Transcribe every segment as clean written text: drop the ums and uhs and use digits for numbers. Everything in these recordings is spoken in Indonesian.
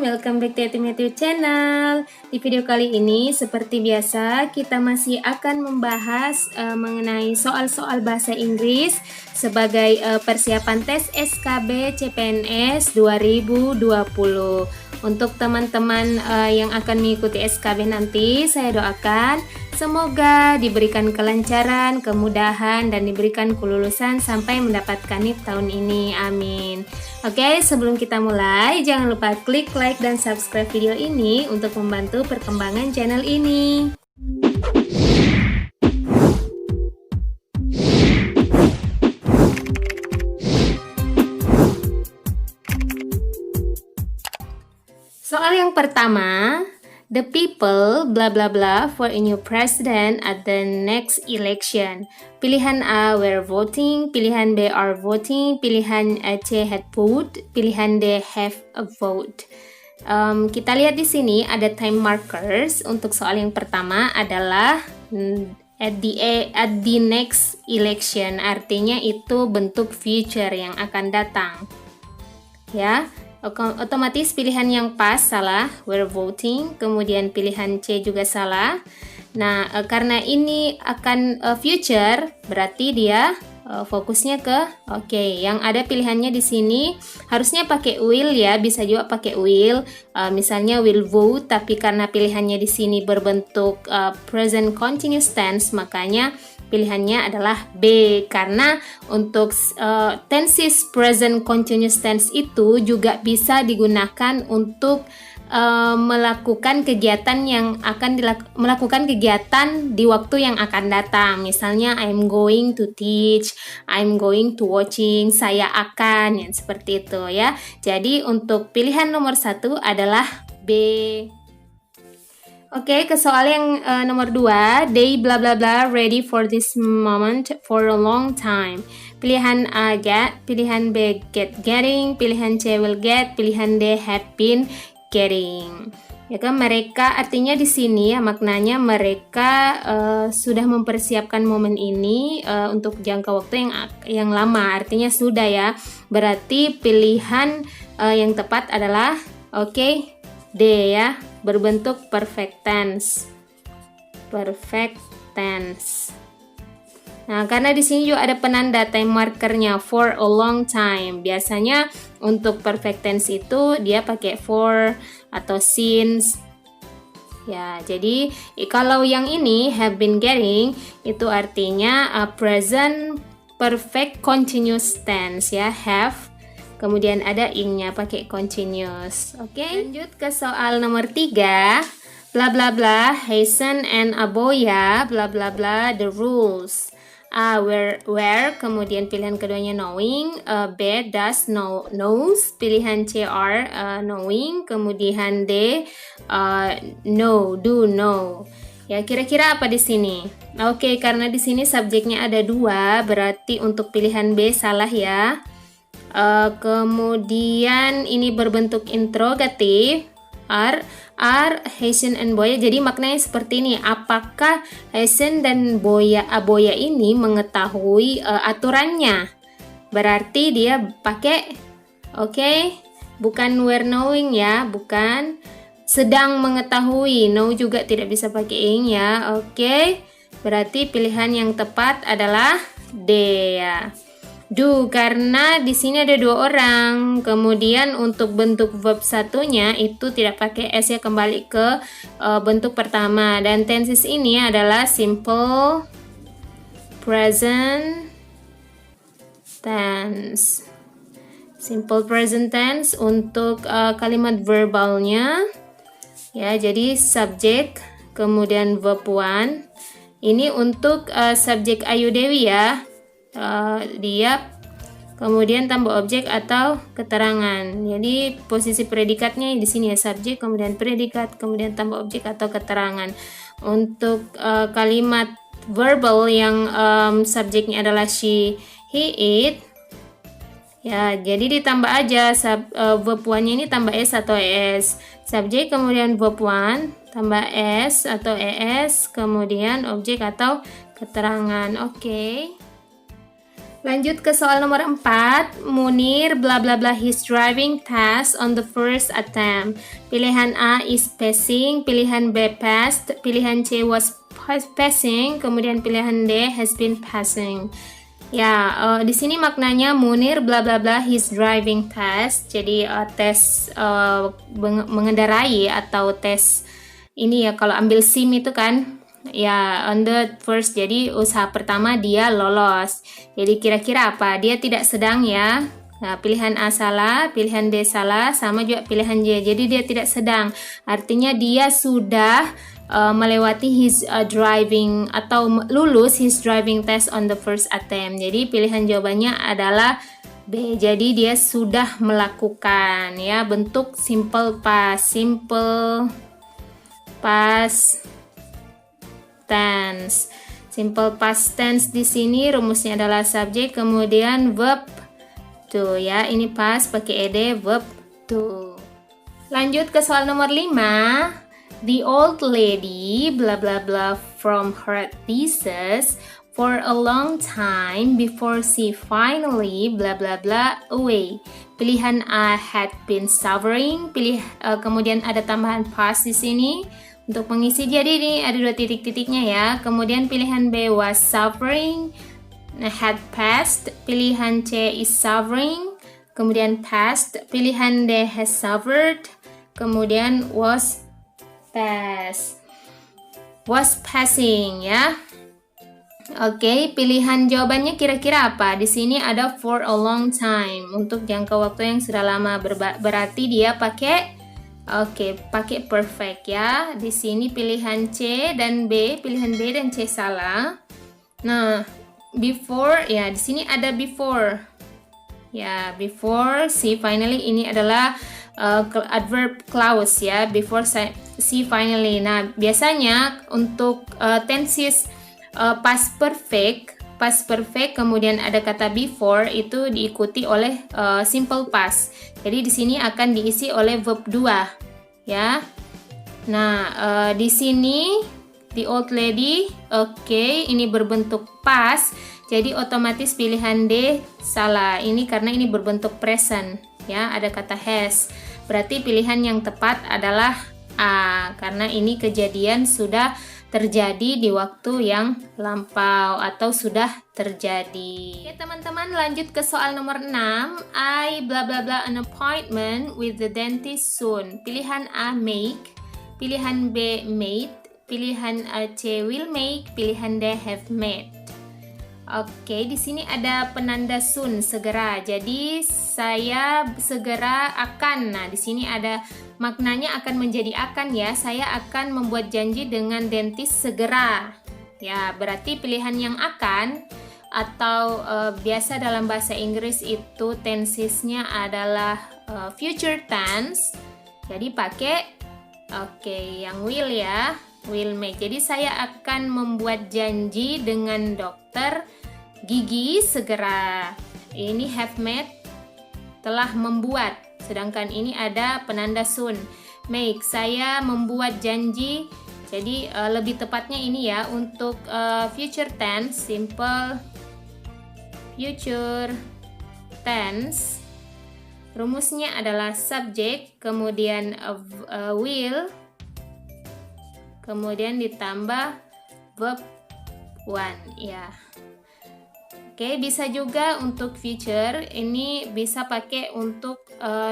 welcome back to Yatim Channel. Di video kali ini, seperti biasa, kita masih akan membahas mengenai soal-soal bahasa Inggris sebagai persiapan tes SKB CPNS 2020. Untuk teman-teman yang akan mengikuti SKB nanti, saya doakan semoga diberikan kelancaran, kemudahan, dan diberikan kelulusan sampai mendapatkan NIP tahun ini. Amin. Oke, sebelum kita mulai, jangan lupa klik like dan subscribe video ini untuk membantu perkembangan channel ini. Soal yang pertama, the people blah blah blah for a new president at the next election. Pilihan A were voting, pilihan B are voting, pilihan C had vote, pilihan D have a vote. Kita lihat di sini ada time markers. Untuk soal yang pertama adalah at the next election, artinya itu bentuk future yang akan datang. Ya. Otomatis pilihan yang pas salah, were voting, kemudian pilihan C juga salah. Nah, karena ini akan future, berarti dia fokusnya ke yang ada pilihannya di sini harusnya pakai will ya, bisa juga pakai will. Misalnya will vote, tapi karena pilihannya di sini berbentuk present continuous tense, makanya pilihannya adalah B, karena untuk tenses present continuous tense itu juga bisa digunakan untuk melakukan kegiatan yang akan melakukan kegiatan di waktu yang akan datang. Misalnya I'm going to teach, I'm going to watching, saya akan, yang seperti itu ya. Jadi untuk pilihan nomor 1 adalah B. Oke, ke soal yang nomor 2, they blah blah blah ready for this moment for a long time. Pilihan A get, pilihan B getting, pilihan C will get, pilihan D have been getting. Ya kan, mereka artinya di sini ya, maknanya mereka sudah mempersiapkan momen ini untuk jangka waktu yang lama, artinya sudah ya. Berarti pilihan yang tepat adalah D ya, berbentuk perfect tense. Perfect tense. Nah, karena di sini juga ada penanda time markernya for a long time. Biasanya untuk perfect tense itu dia pakai for atau since. Ya, jadi kalau yang ini have been getting itu artinya present perfect continuous tense ya, have. Kemudian ada ing-nya pakai continuous. Oke, lanjut ke soal nomor 3. Bla bla bla, hasten and aboya, bla bla bla, the rules. A where, kemudian pilihan keduanya knowing, B does knows, pilihan C are knowing, kemudian D know. Ya, kira-kira apa di sini? Oke, karena di sini subjeknya ada 2, berarti untuk pilihan B salah ya. Kemudian ini berbentuk interrogatif, are hasten and boya. Jadi maknanya seperti ini, apakah hasten dan aboya ini mengetahui aturannya? Berarti dia pakai bukan were knowing ya, bukan sedang mengetahui. Know juga tidak bisa pakai ing ya. Berarti pilihan yang tepat adalah D ya. Do, karena di sini ada 2 orang. Kemudian untuk bentuk verb satunya itu tidak pakai s ya, kembali ke bentuk pertama. Dan tenses ini adalah simple present tense. Simple present tense untuk kalimat verbalnya. Ya, jadi subjek, kemudian verb 1. Ini untuk subjek Ayu Dewi ya. Dia kemudian tambah objek atau keterangan. Jadi posisi predikatnya di sini ya, subjek, kemudian predikat, kemudian tambah objek atau keterangan. Untuk kalimat verbal yang subjeknya adalah she, he, it. Ya, jadi ditambah aja verb 1-nya ini tambah s atau es. Subjek kemudian verb 1 tambah s atau es, kemudian objek atau keterangan. Lanjut ke soal nomor 4. Munir bla bla bla his driving test on the first attempt. Pilihan A is passing, pilihan B passed, pilihan C was passing, kemudian pilihan D has been passing. Ya, di sini maknanya Munir bla bla bla his driving test. Jadi tes mengendarai atau tes ini ya, kalau ambil SIM itu kan ya, on the first, jadi usaha pertama dia lolos. Jadi kira-kira apa? Dia tidak sedang ya. Nah, pilihan A salah, pilihan D salah, sama juga pilihan J. Jadi dia tidak sedang. Artinya dia sudah melewati his driving atau lulus his driving test on the first attempt. Jadi pilihan jawabannya adalah B. Jadi dia sudah melakukan ya, bentuk simple past tense. Simple past tense di sini rumusnya adalah subjek kemudian verb to ya. Ini past pakai ed, verb to. Lanjut ke soal nomor 5. The old lady bla bla bla from her thesis for a long time before she finally bla bla bla away. Pilihan A had been suffering, kemudian ada tambahan past di sini untuk mengisi. Jadi ini ada 2 titik-titiknya ya. Kemudian pilihan B was suffering, had passed. Pilihan C is suffering, kemudian passed. Pilihan D has suffered, kemudian was passing ya. Oke, pilihan jawabannya kira-kira apa? Di sini ada for a long time, untuk jangka waktu yang sudah lama. Berarti dia pakai pakai perfect ya. Di sini pilihan C dan B, pilihan B dan C salah. Nah, before ya, di sini ada before. Ya, before she finally, ini adalah adverb clause ya, before she finally. Nah, biasanya untuk tenses past perfect kemudian ada kata before itu diikuti oleh simple past. Jadi di sini akan diisi oleh verb 2 ya. Nah, di sini the old lady, ini berbentuk past. Jadi otomatis pilihan D salah. Ini karena ini berbentuk present ya, ada kata has. Berarti pilihan yang tepat adalah A, karena ini kejadian sudah terjadi di waktu yang lampau atau sudah terjadi. Oke teman-teman, lanjut ke soal nomor 6. I bla bla bla an appointment with the dentist soon. Pilihan A make, pilihan B made, pilihan C will make, pilihan D have made. Oke, di sini ada penanda soon, segera. Jadi saya segera akan. Nah, di sini ada maknanya akan menjadi akan ya. Saya akan membuat janji dengan dentist segera. Ya, berarti pilihan yang akan atau biasa dalam bahasa Inggris itu tensesnya adalah future tense. Jadi pakai yang will ya. Will make. Jadi saya akan membuat janji dengan dokter gigi segera. Ini have made, telah membuat. Sedangkan ini ada penanda soon. Make, saya membuat janji. Jadi lebih tepatnya ini ya untuk future tense, simple future tense. Rumusnya adalah subject, kemudian will, kemudian ditambah verb 1 ya. Oke, bisa juga untuk future ini bisa pakai untuk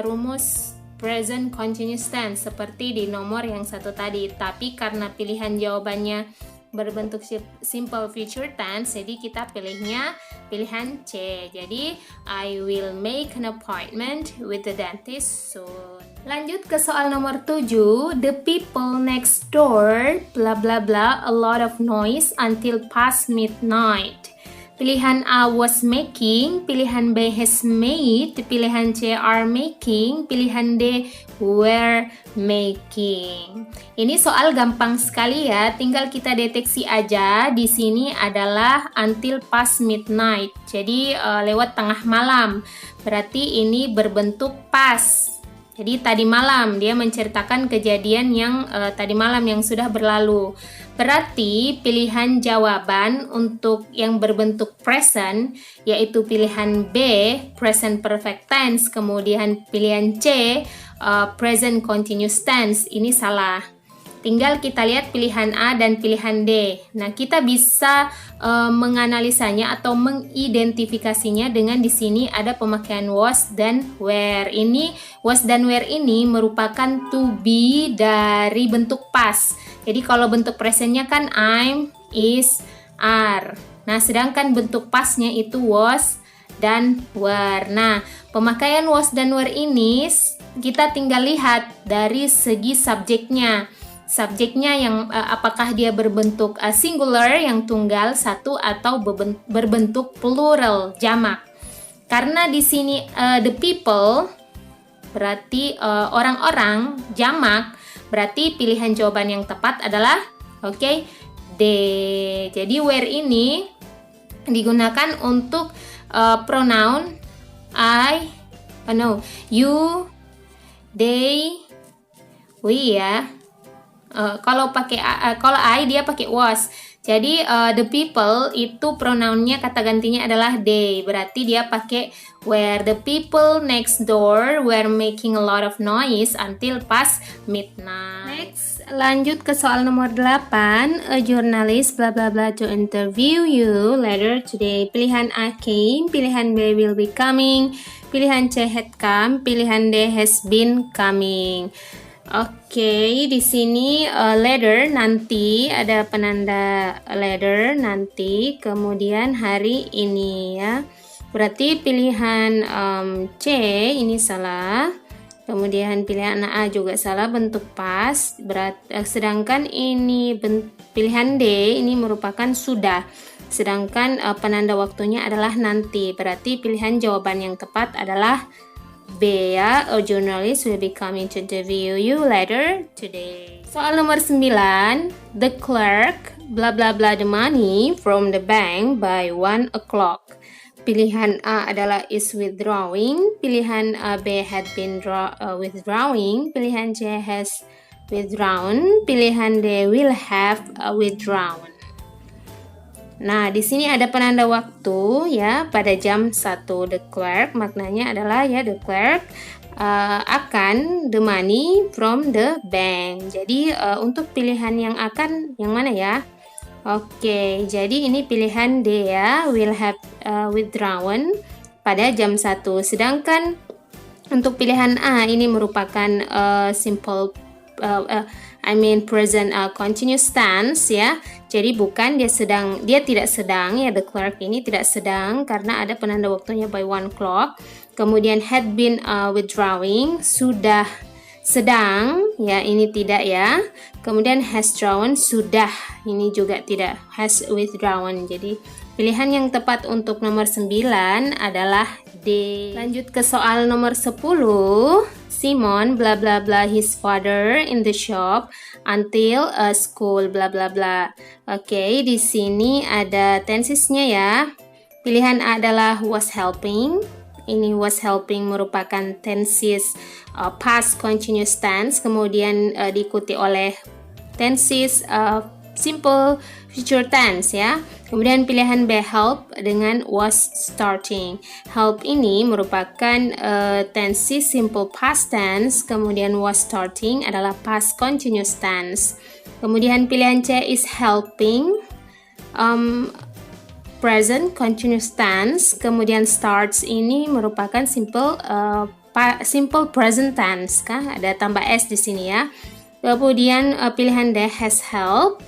rumus present continuous tense seperti di nomor yang satu tadi. Tapi karena pilihan jawabannya berbentuk simple future tense, jadi kita pilihnya pilihan C. Jadi I will make an appointment with the dentist soon. Lanjut ke soal nomor 7. The people next door bla bla bla a lot of noise until past midnight. Pilihan A was making, pilihan B has made, pilihan C are making, pilihan D were making. Ini soal gampang sekali ya, tinggal kita deteksi aja. Di sini adalah until past midnight. Jadi lewat tengah malam. Berarti ini berbentuk past. Jadi tadi malam dia menceritakan kejadian yang tadi malam yang sudah berlalu. Berarti pilihan jawaban untuk yang berbentuk present yaitu pilihan B, present perfect tense, kemudian pilihan C, present continuous tense. Ini salah. Tinggal kita lihat pilihan A dan pilihan D. Nah, kita bisa menganalisanya atau mengidentifikasinya dengan di sini ada pemakaian was dan were. Ini was dan were ini merupakan to be dari bentuk past. Jadi kalau bentuk presentnya kan I'm, is, are. Nah, sedangkan bentuk pastnya itu was dan were. Nah, pemakaian was dan were ini kita tinggal lihat dari segi subjeknya. Subjeknya yang apakah dia berbentuk singular yang tunggal satu atau berbentuk plural jamak. Karena di sini the people berarti orang-orang jamak, berarti pilihan jawaban yang tepat adalah D. Jadi where ini digunakan untuk pronoun you, they, we ya. Kalau I dia pakai was. Jadi the people itu pronounnya kata gantinya adalah they. Berarti dia pakai where the people next door were making a lot of noise until past midnight. Next, lanjut ke soal nomor 8. A journalist bla bla bla to interview you later today. Pilihan A came, pilihan B will be coming, pilihan C had come, pilihan D has been coming. Oke, di sini later nanti ada penanda later nanti, kemudian hari ini ya. Berarti pilihan C ini salah. Kemudian pilihan A juga salah, bentuk past. Sedangkan ini pilihan D ini merupakan sudah. Sedangkan penanda waktunya adalah nanti. Berarti pilihan jawaban yang tepat adalah B ya, a journalist will be coming to interview you later today. Soal nomor 9, the clerk bla bla bla the money from the bank by 1 o'clock. Pilihan A adalah is withdrawing, pilihan B had been withdrawing, pilihan C has withdrawn, pilihan D will have withdrawn. Nah, di sini ada penanda waktu ya pada jam 1. The clerk maknanya adalah ya the clerk akan the money from the bank. Jadi untuk pilihan yang akan yang mana ya? Oke, jadi ini pilihan D ya, will have withdrawn pada jam 1. Sedangkan untuk pilihan A ini merupakan simple present continuous tense ya. Jadi bukan dia tidak sedang ya, the clerk ini tidak sedang karena ada penanda waktunya by 1 o'clock. Kemudian had been withdrawing, sudah sedang ya, ini tidak ya. Kemudian has drawn, sudah, ini juga tidak, has withdrawn. Jadi pilihan yang tepat untuk nomor 9 adalah D. Lanjut ke soal nomor 10. Simon bla bla bla his father in the shop until school bla bla bla. Oke, di sini ada tensesnya ya. Pilihan A adalah was helping. Ini was helping merupakan tenses past continuous tense, kemudian diikuti oleh tenses simple future tense ya. Kemudian pilihan B help dengan was starting. Help ini merupakan tenses simple past tense, kemudian was starting adalah past continuous tense. Kemudian pilihan C is helping, present continuous tense, kemudian starts ini merupakan simple present tense kah? Ada tambah s di sini ya. Kemudian pilihan D has help.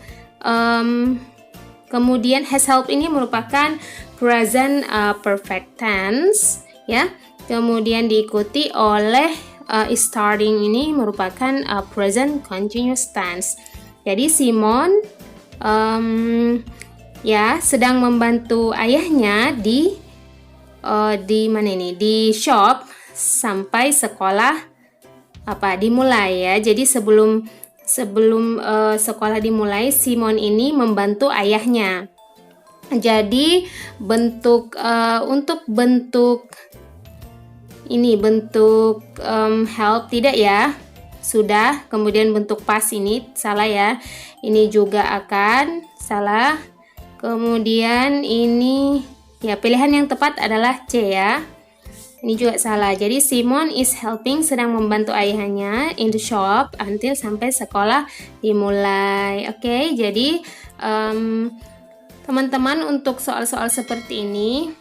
Kemudian has help ini merupakan present perfect tense ya. Kemudian diikuti oleh is starting ini merupakan present continuous tense. Jadi Simon ya sedang membantu ayahnya di mana ini, di shop sampai sekolah dimulai ya. Jadi sebelum sekolah dimulai, Simon ini membantu ayahnya. Jadi untuk bentuk ini bentuk help tidak ya? Sudah. Kemudian bentuk pas ini salah ya. Ini juga akan salah. Kemudian ini ya, pilihan yang tepat adalah C ya. Ini juga salah. Jadi Simon is helping, sedang membantu ayahnya in the shop until sampai sekolah dimulai. Oke, jadi teman-teman untuk soal-soal seperti ini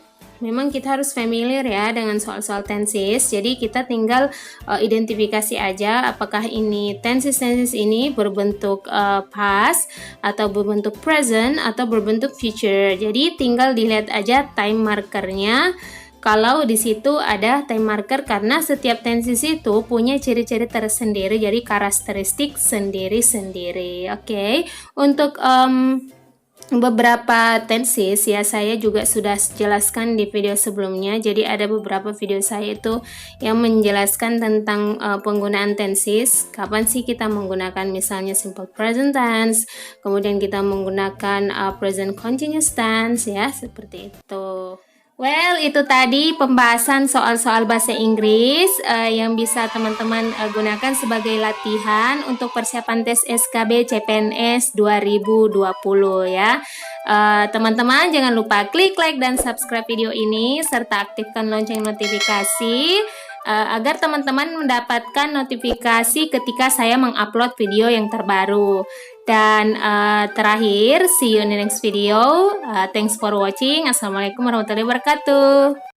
memang kita harus familiar ya dengan soal-soal tenses. Jadi kita tinggal identifikasi aja apakah ini tenses ini berbentuk past atau berbentuk present atau berbentuk future. Jadi tinggal dilihat aja time markernya. Kalau di situ ada time marker, karena setiap tenses itu punya ciri-ciri tersendiri, jadi karakteristik sendiri-sendiri. Oke. Untuk beberapa tenses ya saya juga sudah jelaskan di video sebelumnya. Jadi ada beberapa video saya itu yang menjelaskan tentang penggunaan tenses. Kapan sih kita menggunakan misalnya simple present tense, kemudian kita menggunakan present continuous tense ya, seperti itu. Well, itu tadi pembahasan soal-soal bahasa Inggris yang bisa teman-teman gunakan sebagai latihan untuk persiapan tes SKB CPNS 2020 ya. Teman-teman jangan lupa klik like dan subscribe video ini serta aktifkan lonceng notifikasi agar teman-teman mendapatkan notifikasi ketika saya mengupload video yang terbaru. Dan terakhir, see you in the next video. Thanks for watching. Assalamualaikum warahmatullahi wabarakatuh.